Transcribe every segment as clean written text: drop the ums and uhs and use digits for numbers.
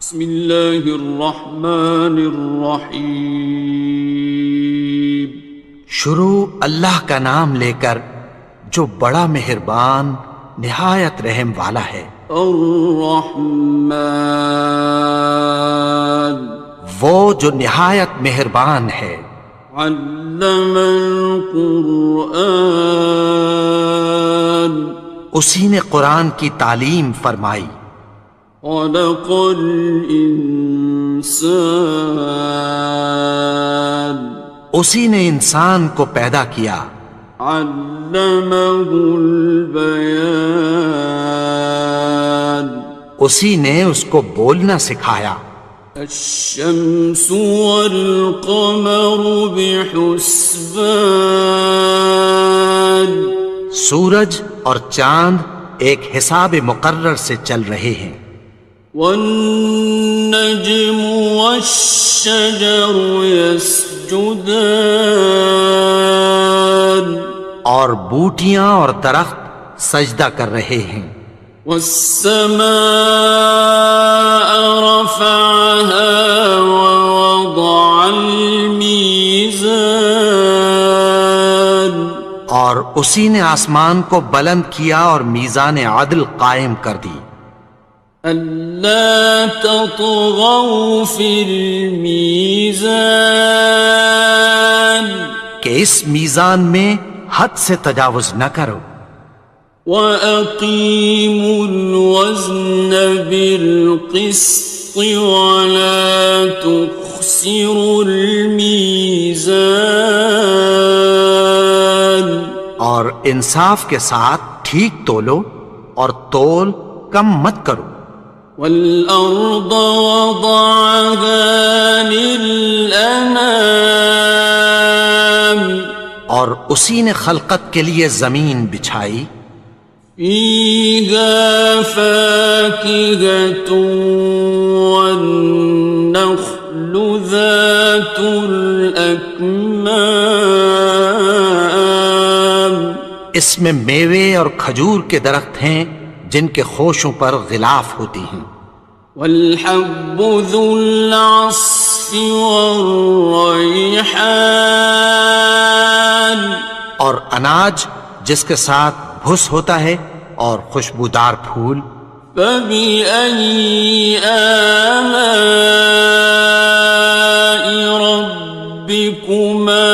بسم اللہ الرحمن الرحیم۔ شروع اللہ کا نام لے کر جو بڑا مہربان نہایت رحم والا ہے۔ الرحمن، وہ جو نہایت مہربان ہے۔ علم القرآن، اسی نے قرآن کی تعلیم فرمائی۔ خلق الانسان، اسی نے انسان کو پیدا کیا۔ علمہ البیان، اسی نے اس کو بولنا سکھایا۔ الشمس والقمر بحسبان، سورج اور چاند ایک حساب مقرر سے چل رہے ہیں۔ والنجم والشجر يسجدان، اور بوٹیاں اور درخت سجدہ کر رہے ہیں۔ والسماء رفعها ووضع الميزان، اور اسی نے آسمان کو بلند کیا اور میزان عدل قائم کر دی۔ ألا تطغوا في الميزان، کہ اس میزان میں حد سے تجاوز نہ کرو۔ وَأَقِيمُوا الْوَزْنَ بِالْقِسْطِ وَلَا تُخْسِرُوا الْمِيزَانَ، اور انصاف کے ساتھ ٹھیک تولو اور تول کم مت کرو۔ وَالْأَرْضَ وَضَعَهَا لِلْأَنَامِ، اور اسی نے خلقت کے لیے زمین بچھائی۔ فِيهَا فَاكِهَةٌ وَالنَّخْلُ ذَاتُ الْأَكْمَامِ، اس میں میوے اور کھجور کے درخت ہیں جن کے خوشوں پر غلاف ہوتی ہیں۔ وَالْحَبُّ ذُو الْعَصْفِ وَالرَّيْحَانِ، اور اناج جس کے ساتھ بھس ہوتا ہے اور خوشبودار پھول۔ فَبِأَيِّ آلَاءِ رَبِّكُمَا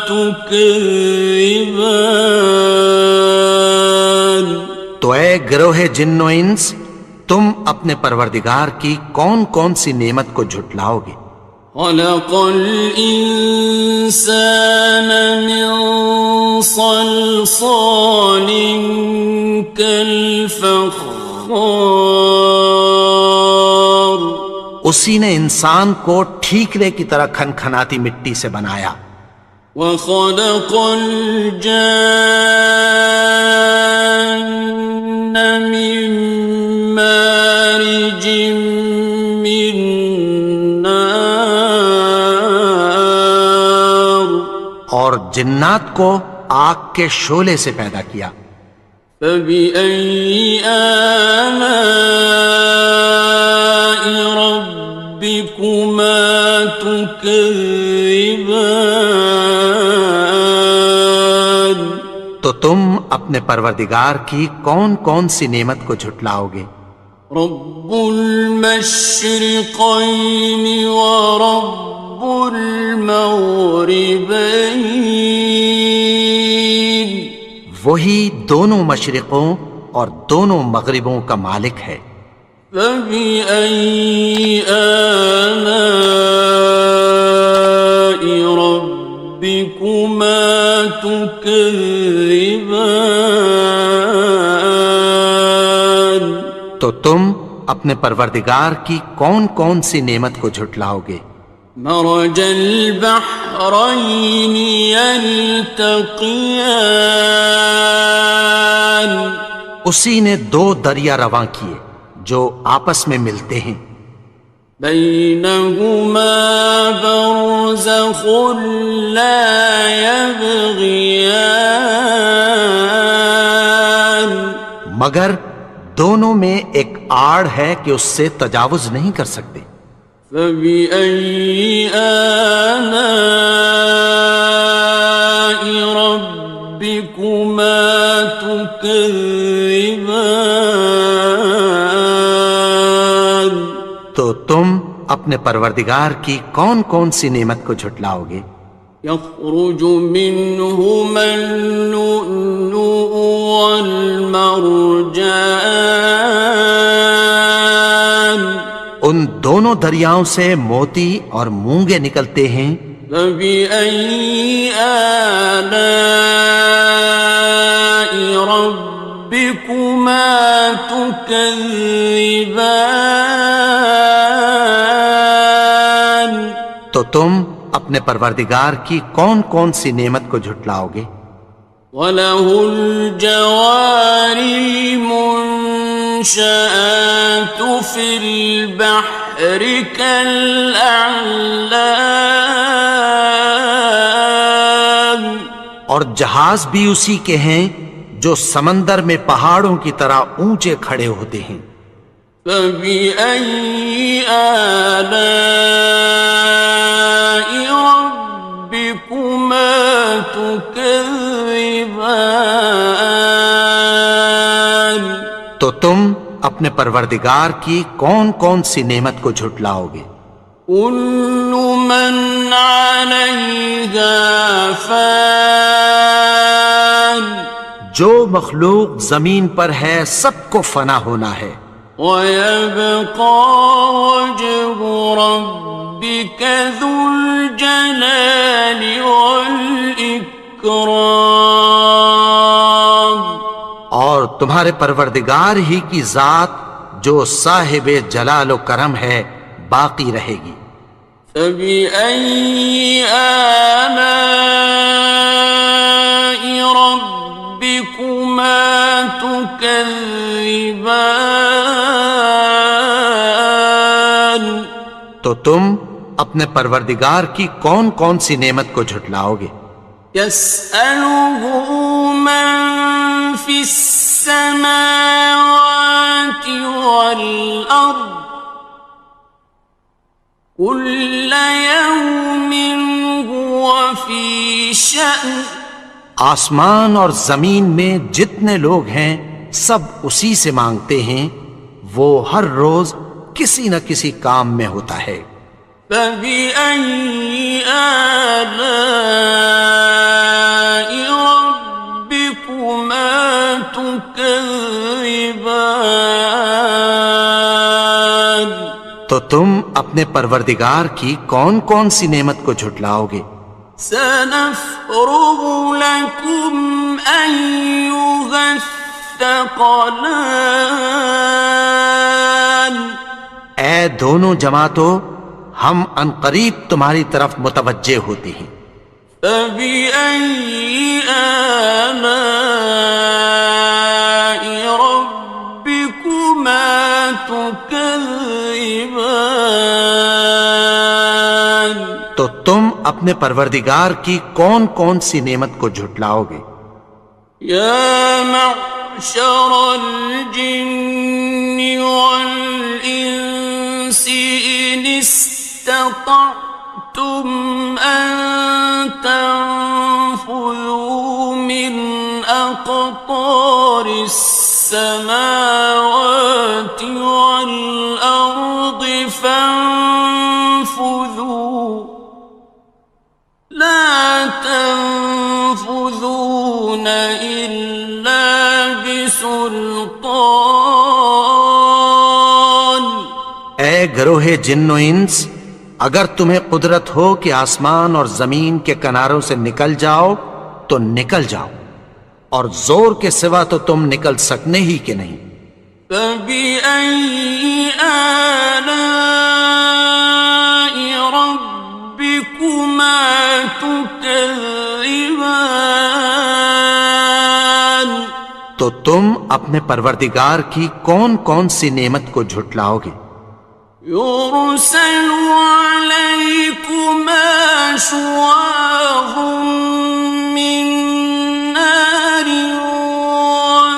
تُكَذِّبَانِ، تو اے گروہ جن و انس، تم اپنے پروردگار کی کون کون سی نعمت کو جھٹلاؤ گے؟ خَلَقَ الْإِنسَانَ مِنْ صَلْصَالٍ كَالْفَخَّارِ، اسی نے انسان کو ٹھیکرے کی طرح کھنکھناتی مٹی سے بنایا۔ وَخَلَقَ الْجَانَّ مِن مَّارِجٍ مِّن نَّارٍ، اور جنات کو آگ کے شعلے سے پیدا کیا۔ فَبِأَيِّ آلَاءِ رَبِّكُمَا تُكَذِّبَانِ، تو تم اپنے پروردگار کی کون کون سی نعمت کو جھٹلاؤ گے؟ رب المشرقین ورب المغربین، وہی دونوں مشرقوں اور دونوں مغربوں کا مالک ہے۔ فَبِأَيِّ آلَاءِ رَبِّكُمَا تُكَذِّبَانِ، تو تم اپنے پروردگار کی کون کون سی نعمت کو جھٹلاؤ گے؟ مرج البحرین یلتقیان، اسی نے دو دریا رواں کیے جو آپس میں ملتے ہیں۔ بینہما برزخ لا یبغیان، مگر دونوں میں ایک آڑ ہے کہ اس سے تجاوز نہیں کر سکتے۔ فبأي آلاء ربكما تكذبان؟ تو تم اپنے پروردگار کی کون کون سی نعمت کو جھٹلاؤ گے؟ يخرج منهما اللؤلؤ والمرجان، ان دونوں دریاؤں سے موتی اور مونگے نکلتے ہیں۔ فبأي آلاء ربكما تكذبان؟ تو تم اپنے پروردگار کی کون کون سی نعمت کو جھٹلاؤ گے؟ وَلَهُ الْجَوَارِ الْمُنشَآتُ فِي الْبَحْرِ كَالْأَعْلَامِ، اور جہاز بھی اسی کے ہیں جو سمندر میں پہاڑوں کی طرح اونچے کھڑے ہوتے ہیں۔ فَبِأَيِّ آلَاءِ رَبِّكُمَا تُكَذِّبَانِ؟ تو تم اپنے پروردگار کی کون کون سی نعمت کو جھٹلاؤ گے؟ كُلُّ مَنْ عَلَيْهَا فَانٍ، جو مخلوق زمین پر ہے سب کو فنا ہونا ہے۔ وَيَبْقَى وَجْهُ رَبِّكَ ذُو الْجَلَالِ وَالْإِكْرَامِ، اور تمہارے پروردگار ہی کی ذات جو صاحب جلال و کرم ہے باقی رہے گی۔ فَبِأَيِّ آلَاءِ رَبِّكُمَا تُكَذِّبَانِ؟ تو تم اپنے پروردگار کی کون کون سی نعمت کو جھٹلاؤ گے؟ يَسْأَلُهُ مَن فِي السَّمَاوَاتِ وَالْأَرْضِ كُلَّ يَوْمٍ هُوَ فِي شَأْنٍ، آسمان اور زمین میں جتنے لوگ ہیں سب اسی سے مانگتے ہیں، وہ ہر روز کسی نہ کسی کام میں ہوتا ہے۔ فَبِأَيِّ آلَاءِ رَبِّكُمَا تُكَذِّبَانِ؟ تو تم اپنے پروردگار کی کون کون سی نعمت کو جھٹلاؤ گے؟ سَنَفْرُغُ لَكُمْ أَيُّهَ الثَّقَلَانِ، اے دونوں جماعتوں، ہم عنقریب تمہاری طرف متوجہ ہوتے ہیں۔ فَبِأَيِّ آلَاءِ رَبِّكُمَا تُكَذِّبَانِ؟ تو تم اپنے پروردگار کی کون کون سی نعمت کو جھٹلاؤ گے؟ يَا مَعْشَرَ الْجِنِّ وَالْإِنسِ إِنِ اسْتَطَعْتُمْ أَن تَنفُذُوا مِنْ أَقْطَارِ السَّمَاوَاتِ وَالْأَرْضِ فَانفُذُوا لَا تَنفُذُونَ إِلَّا بِسُلْطَانٍ۔ اے گروہ جن و انس، اگر تمہیں قدرت ہو کہ آسمان اور زمین کے کناروں سے نکل جاؤ تو نکل جاؤ، اور زور کے سوا تو تم نکل سکنے ہی کہ نہیں۔ فَبِأَيِّ آلَاءِ رَبِّكُمَا تُكَذِّبَانِ؟ تو تم اپنے پروردگار کی کون کون سی نعمت کو جھٹلاؤ گے؟ يُرْسَلُ عَلَيْكُمَا شُوَاظٌ مِّن نَّارٍ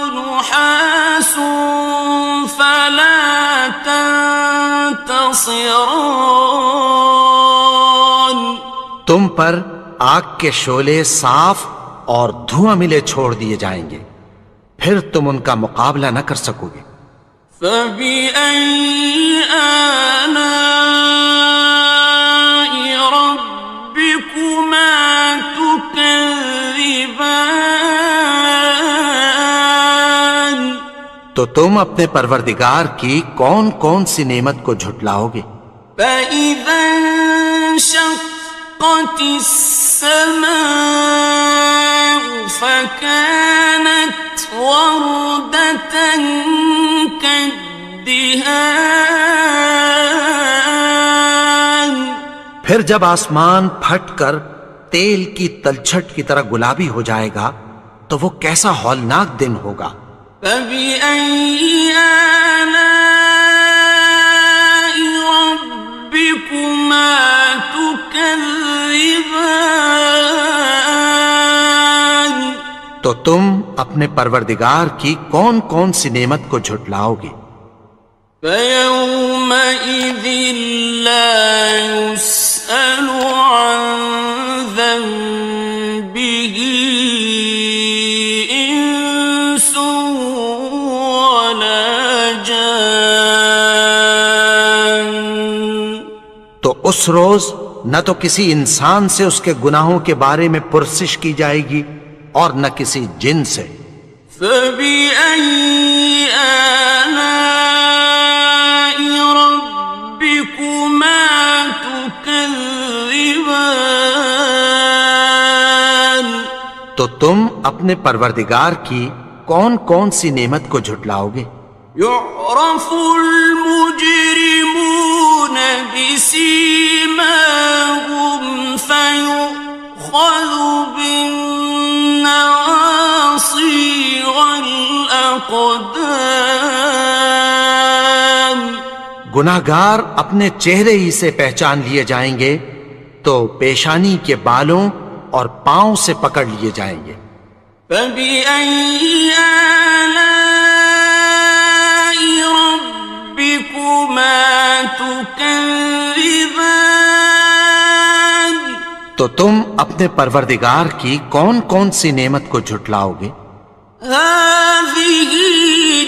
وَنُحَاسٌ خاصران. تم پر آگ کے شعلے صاف اور دھواں ملے چھوڑ دیے جائیں گے، پھر تم ان کا مقابلہ نہ کر سکو گے۔ فبأي آلاء ربكما تكذبان. تو تم اپنے پروردگار کی کون کون سی نعمت کو جھٹلاؤ گے؟ فإذا انشقت السماء فكانت وردة كالدهان. پھر جب آسمان پھٹ کر تیل کی تلچھٹ کی طرح گلابی ہو جائے گا تو وہ کیسا ہولناک دن ہوگا۔ فبأي آلاء ربكما تكذبان. تو تم اپنے پروردگار کی کون کون سی نعمت کو جھٹلاؤ گے؟ فيومئذ لا يسأل عن ذنبه إنس ولا جان. تو اس روز نہ تو کسی انسان سے اس کے گناہوں کے بارے میں پرسش کی جائے گی اور نہ کسی جن سے۔ فبأي آلاء ربكما تكذبان. تو تم اپنے پروردگار کی کون کون سی نعمت کو جھٹلاؤ گے؟ يعرف المجرمون بسيماهم فيؤخذ بالنواصي والأقدام. گناہگار اپنے چہرے ہی سے پہچان لیے جائیں گے تو پیشانی کے بالوں اور پاؤں سے پکڑ لیے جائیں گے۔ فبأي آلاء ربكما تكذبان. تو تم اپنے پروردگار کی کون کون سی نعمت کو جھٹلاؤ گے؟ هذه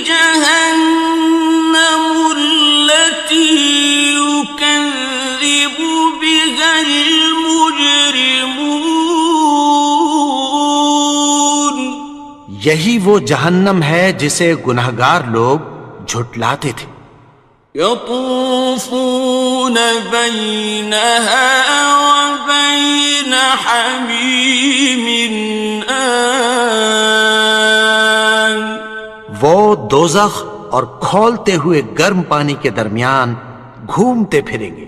جهنم التي يكذب بها المجرمون. یہی وہ جہنم ہے جسے گناہگار لوگ جھٹلاتے تھے۔ يطوفون بينها وبين حميم آن. وہ دوزخ اور کھولتے ہوئے گرم پانی کے درمیان گھومتے پھریں گے۔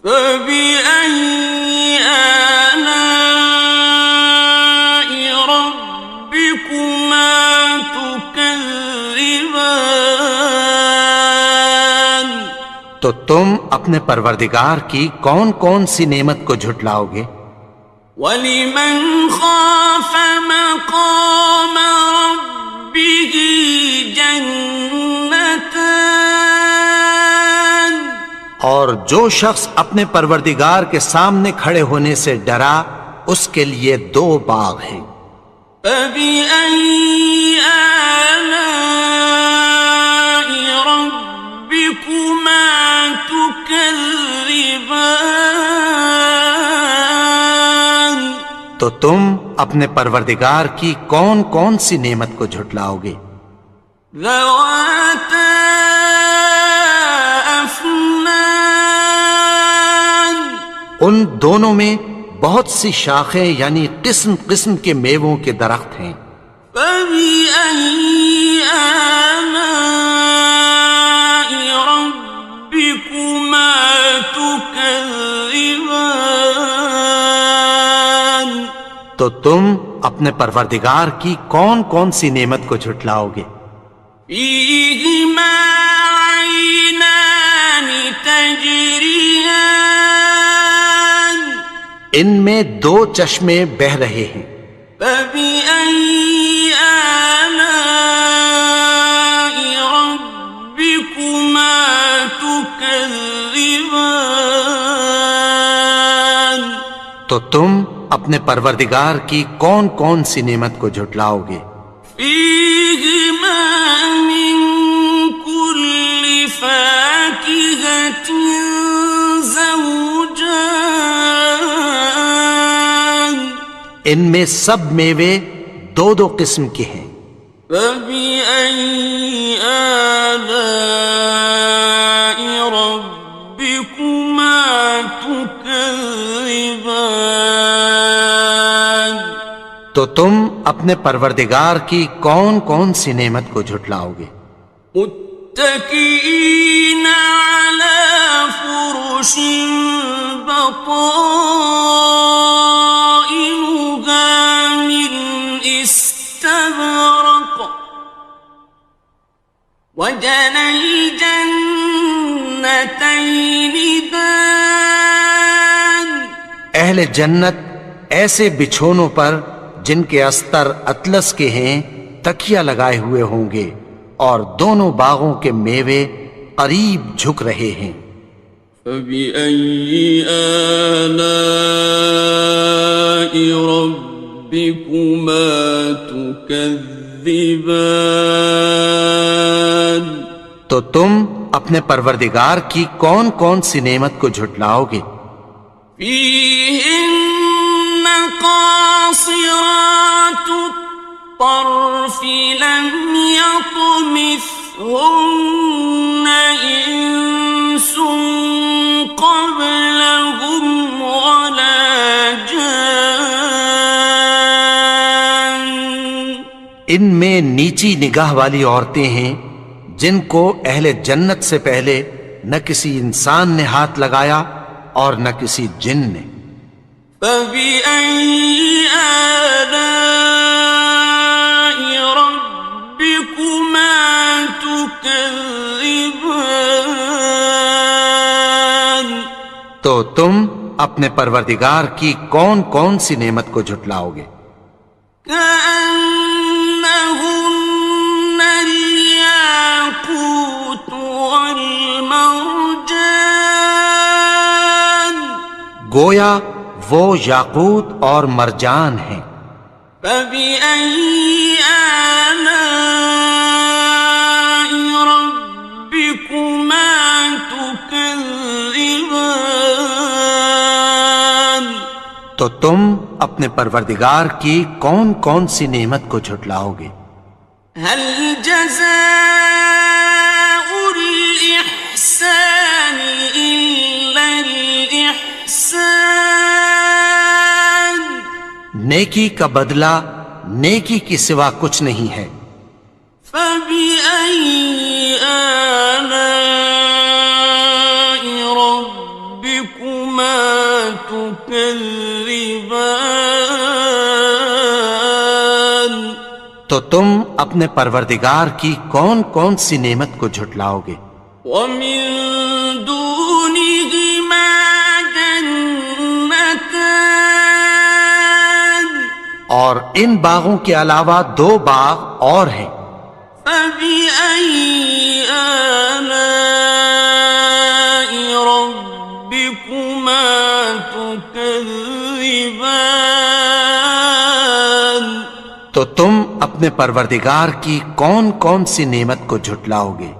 فبأي آلاء ربكما تكذبان. تو تم اپنے پروردگار کی کون کون سی نعمت کو جھٹلاؤ گے؟ وَلِمَنْ خَافَ مَقَامَ رَبِّهِ جَنَّتَانِ. اور جو شخص اپنے پروردگار کے سامنے کھڑے ہونے سے ڈرا اس کے لیے دو باغ ہیں۔ فَبِأَيِّ آلَاءِ رَبِّكُمَا تُكَذِّبَانِ. تو تم اپنے پروردگار کی کون کون سی نعمت کو جھٹلاؤ گے؟ ذَوَاتَا أَفْنَانٍ. ان دونوں میں بہت سی شاخیں یعنی قسم قسم کے میووں کے درخت ہیں۔ فَبِأَيِّ آلَاءِ رَبِّكُمَا تُكَذِّبَانِ. تو تم اپنے پروردگار کی کون کون سی نعمت کو جھٹلاؤ گے؟ فِيهِمَا عَيْنَانِ تَجْرِيَانِ. ان میں دو چشمے بہہ رہے ہیں۔ فَبِأَيِّ آلَاءِ رَبِّكُمَا تُكَذِّبَانِ. تكذبان تو تم اپنے پروردگار کی کون کون سی نعمت کو جھٹلاؤ گے؟ فيهما من كل فاكهة زوجان ان میں سب میوے دو دو قسم کے ہیں۔ فبأي آلاء ربكما تكذبان تو تم اپنے پروردگار کی کون کون سی نعمت کو جھٹلاؤ گے؟ متكئين على فرش بطائنها من استبرق وجنى الجنتين دان اہل جنت ایسے بچھونوں پر جن کے استر اطلس کے ہیں تکیہ لگائے ہوئے ہوں گے اور دونوں باغوں کے میوے قریب جھک رہے ہیں۔ فبأي آلاء ربكما تكذبان تو تم اپنے پروردگار کی کون کون سی نعمت کو جھٹلاؤ گے؟ فيهن قاصرات الطرف لم يطمثهن إنس قبلهم ولا جان ان میں نیچی نگاہ والی عورتیں ہیں جن کو اہل جنت سے پہلے نہ کسی انسان نے ہاتھ لگایا اور نہ کسی جن نے۔ فبأي آلاء ربكما تكذبان تو تم اپنے پروردگار کی کون کون سی نعمت کو جھٹلاؤ گے؟ كأنهن الياقوت والمرجان گویا وہ یاقوت اور مرجان ہیں۔ فبأي آلاء ربكما تكذبان تو تم اپنے پروردگار کی کون کون سی نعمت کو جھٹلاؤ گے؟ هل جزاء الإحسان إلا الإحسان نیکی کا بدلہ نیکی کی سوا کچھ نہیں ہے۔ فبأي آلاء ربكما تكذبان تو تم اپنے پروردگار کی کون کون سی نعمت کو جھٹلاؤ گے؟ ومن دونهما جنتان اور ان باغوں کے علاوہ دو باغ اور ہیں۔ فبأي آلاء ربكما تكذبان تو تم اپنے پروردگار کی کون کون سی نعمت کو جھٹلاؤ گے؟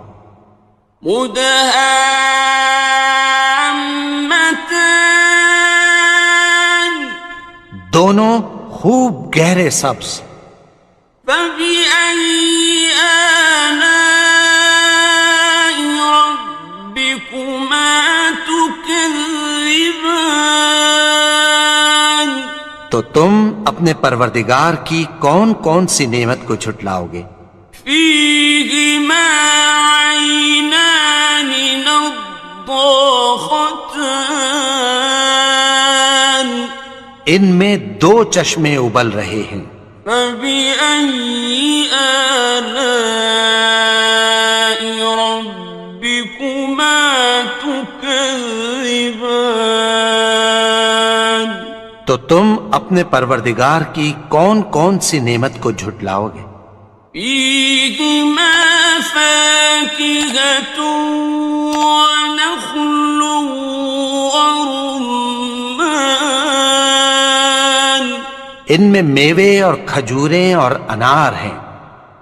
مدهامتان دونوں خوب گہرے سبز۔ فبأي آلاء ربكما تكذبان تو تم اپنے پروردگار کی کون کون سی نعمت کو جھٹلاؤ گے؟ فيهما عينان نضاختان ان میں دو چشمے ابل رہے ہیں۔ فبأي آلاء ربكما تكذبان تو تم اپنے پروردگار کی کون کون سی نعمت کو جھٹلاؤ گے؟ فيهما فاكهة ونخل ورمان ان میں میوے اور کھجوریں اور انار ہیں.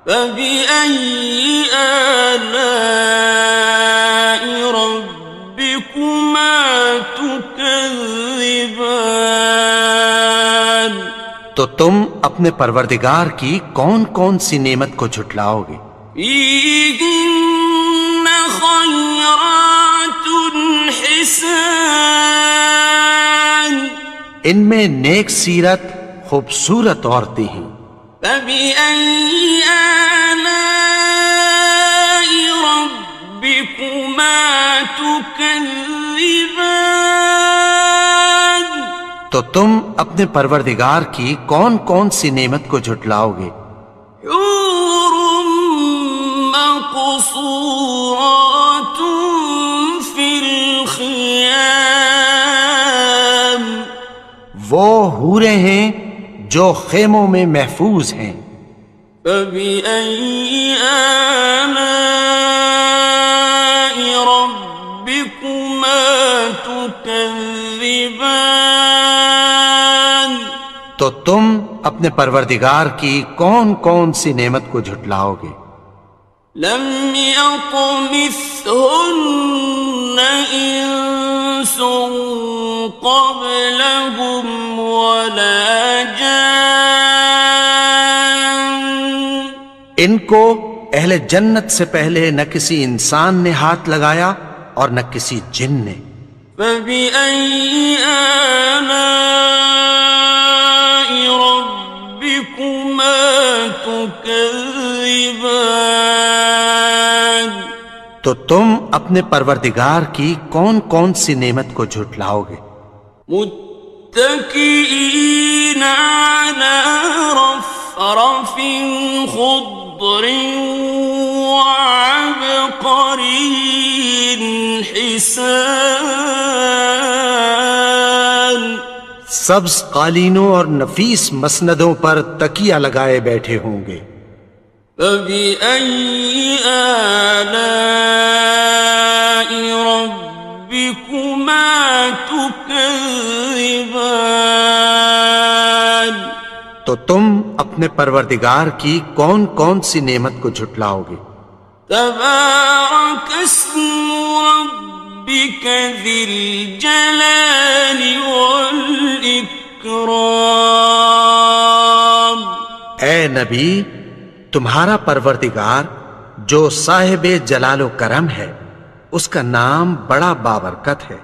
فبأي آلاء ربكما تكذبان تو تم اپنے پروردگار کی کون کون سی نعمت کو جھٹلاؤ گے؟ فيهن خيرات حسان ان میں نیک سیرت خوبصورت عورتیں ہیں. فبأي آلاء ربكما تكذبان تو تم اپنے پروردگار کی کون کون سی نعمت کو جھٹلاؤ گے؟ حور مقصورات في الخيام وہ حوریں ہیں جو خیموں میں محفوظ ہیں. فبأي آلاء ربكما تكذبان تو تم اپنے پروردگار کی کون کون سی نعمت کو جھٹلاؤ گے؟ لم يطمثهن إنس قبلهم ولا جان ان کو اہل جنت سے پہلے نہ کسی انسان نے ہاتھ لگایا اور نہ کسی جن نے. فبأي آلاء ربكما تكذبان تو تم اپنے پروردگار کی کون کون سی نعمت کو جھٹلاؤ گے؟ متكئين على رفرف خضر وعبقري حسان سبز قالینوں اور نفیس مسندوں پر تکیہ لگائے بیٹھے ہوں گے. فبأي آلاء ربكما تكذبان تو تم اپنے پروردگار کی کون کون سی نعمت کو جھٹلاؤ گے؟ تبارك اسم ربك ذي الجلال والإكرام اے نبی، تمہارا پروردگار جو صاحب جلال و کرم ہے، اس کا نام بڑا بابرکت ہے.